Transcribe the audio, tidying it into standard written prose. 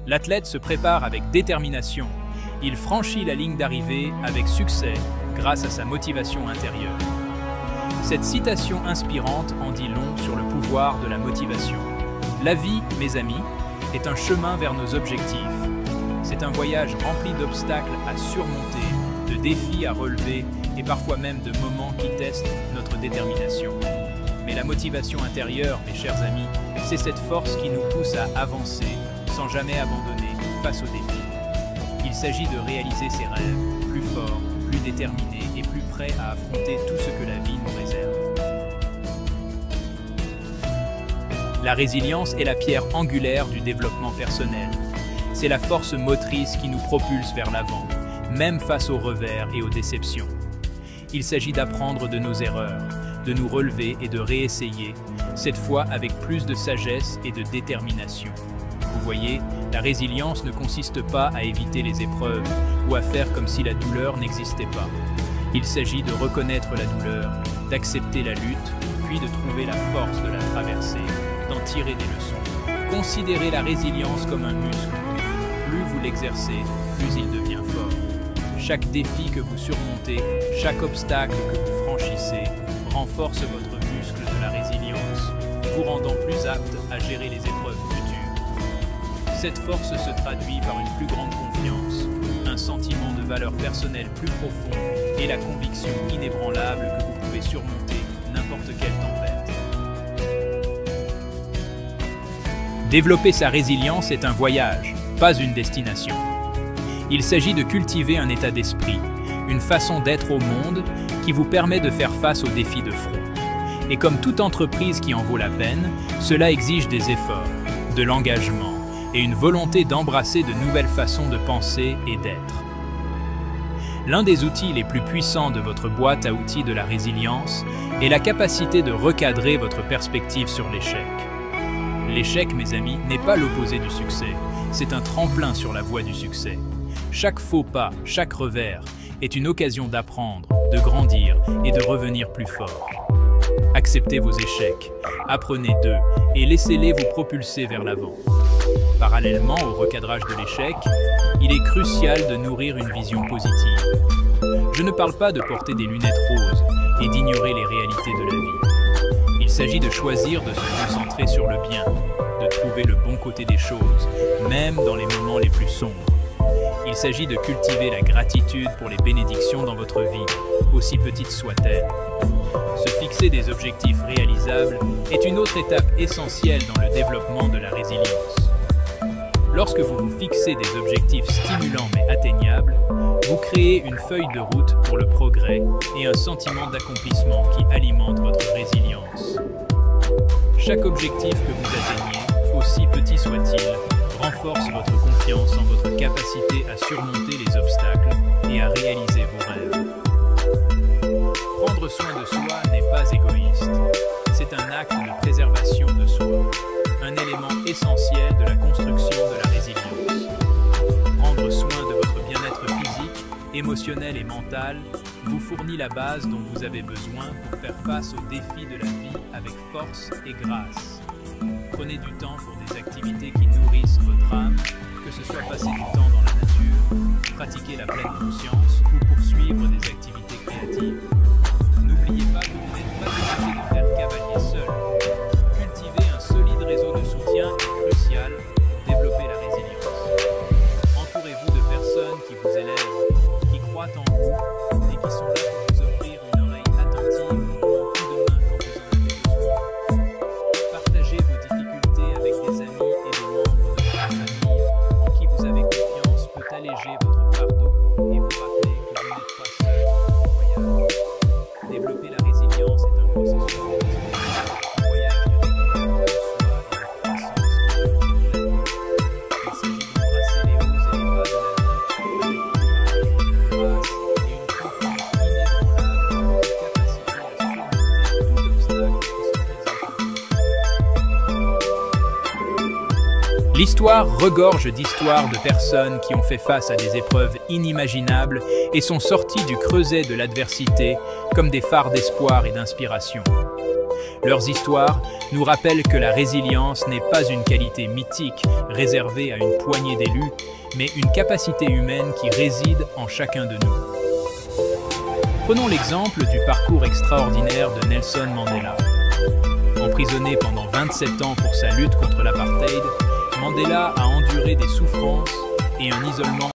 L'athlète se prépare avec détermination. Il franchit la ligne d'arrivée avec succès grâce à sa motivation intérieure. Cette citation inspirante en dit long sur le pouvoir de la motivation. La vie, mes amis, est un chemin vers nos objectifs. C'est un voyage rempli d'obstacles à surmonter, de défis à relever et parfois même de moments qui testent notre détermination. Mais la motivation intérieure, mes chers amis, c'est cette force qui nous pousse à avancer sans jamais abandonner face aux défis. Il s'agit de réaliser ses rêves, plus forts, plus déterminés et plus prêts à affronter tout ce que la vie nous réserve. La résilience est la pierre angulaire du développement personnel. C'est la force motrice qui nous propulse vers l'avant, même face aux revers et aux déceptions. Il s'agit d'apprendre de nos erreurs, de nous relever et de réessayer, cette fois avec plus de sagesse et de détermination. Vous voyez, la résilience ne consiste pas à éviter les épreuves ou à faire comme si la douleur n'existait pas. Il s'agit de reconnaître la douleur, d'accepter la lutte, puis de trouver la force de la traverser, d'en tirer des leçons. Considérez la résilience comme un muscle. Plus vous l'exercez, plus il devient fort. Chaque défi que vous surmontez, chaque obstacle que vous franchissez, renforce votre muscle de la résilience, vous rendant plus apte à gérer les épreuves futures. Cette force se traduit par une plus grande confiance, un sentiment de valeur personnelle plus profond et la conviction inébranlable que vous pouvez surmonter n'importe quelle tempête. Développer sa résilience est un voyage, pas une destination. Il s'agit de cultiver un état d'esprit, une façon d'être au monde qui vous permet de faire face aux défis de front. Et comme toute entreprise qui en vaut la peine, cela exige des efforts, de l'engagement et une volonté d'embrasser de nouvelles façons de penser et d'être. L'un des outils les plus puissants de votre boîte à outils de la résilience est la capacité de recadrer votre perspective sur l'échec. L'échec, mes amis, n'est pas l'opposé du succès, c'est un tremplin sur la voie du succès. Chaque faux pas, chaque revers est une occasion d'apprendre, de grandir et de revenir plus fort. Acceptez vos échecs, apprenez d'eux et laissez-les vous propulser vers l'avant. Parallèlement au recadrage de l'échec, il est crucial de nourrir une vision positive. Je ne parle pas de porter des lunettes roses et d'ignorer les réalités de la vie. Il s'agit de choisir de se concentrer sur le bien, de trouver le bon côté des choses, même dans les moments les plus sombres. Il s'agit de cultiver la gratitude pour les bénédictions dans votre vie, aussi petites soient-elles. Se fixer des objectifs réalisables est une autre étape essentielle dans le développement de la résilience. Lorsque vous vous fixez des objectifs stimulants mais atteignables, vous créez une feuille de route pour le progrès et un sentiment d'accomplissement qui alimente votre résilience. Chaque objectif que vous atteignez, aussi petit soit-il, renforce votre confiance en votre capacité à surmonter les obstacles et à réaliser vos rêves. Prendre soin de soi n'est pas égoïste. C'est un acte de préservation de soi, un élément essentiel de la construction de la résilience. Prendre soin de votre bien-être physique, émotionnel et mental vous fournit la base dont vous avez besoin pour faire face aux défis de la vie avec force et grâce. Prenez du temps pour des activités qui nourrissent votre âme, que ce soit passer du temps dans la nature, pratiquer la pleine conscience ou poursuivre des activités créatives. N'oubliez pas que vous n'êtes pas obligé de faire cavalier seul. Cultiver un solide réseau de soutien est crucial pour développer la résilience. Entourez-vous de personnes qui vous élèvent, qui croient en vous et qui sont là pour vous offrir une oreille attentive ou un coup de main quand vous en avez besoin. Partagez vos difficultés avec des amis et des membres de votre famille en qui vous avez confiance peut alléger votre fardeau et vous rappeler que vous n'êtes pas seul dans votre voyage. Développer la résilience est un processus continu, un voyage de découverte de soi et de croissance qui dure toute la vie. Il s'agit d'embrasser les hauts et les bas de la vie avec courage, grâce et une confiance inébranlable dans votre capacité à surmonter tout obstacle qui se présente à vous. L'histoire regorge d'histoires de personnes qui ont fait face à des épreuves inimaginables et sont sorties du creuset de l'adversité comme des phares d'espoir et d'inspiration. Leurs histoires nous rappellent que la résilience n'est pas une qualité mythique réservée à une poignée d'élus, mais une capacité humaine qui réside en chacun de nous. Prenons l'exemple du parcours extraordinaire de Nelson Mandela. Emprisonné pendant 27 ans pour sa lutte contre l'apartheid, Mandela a enduré des souffrances et un isolement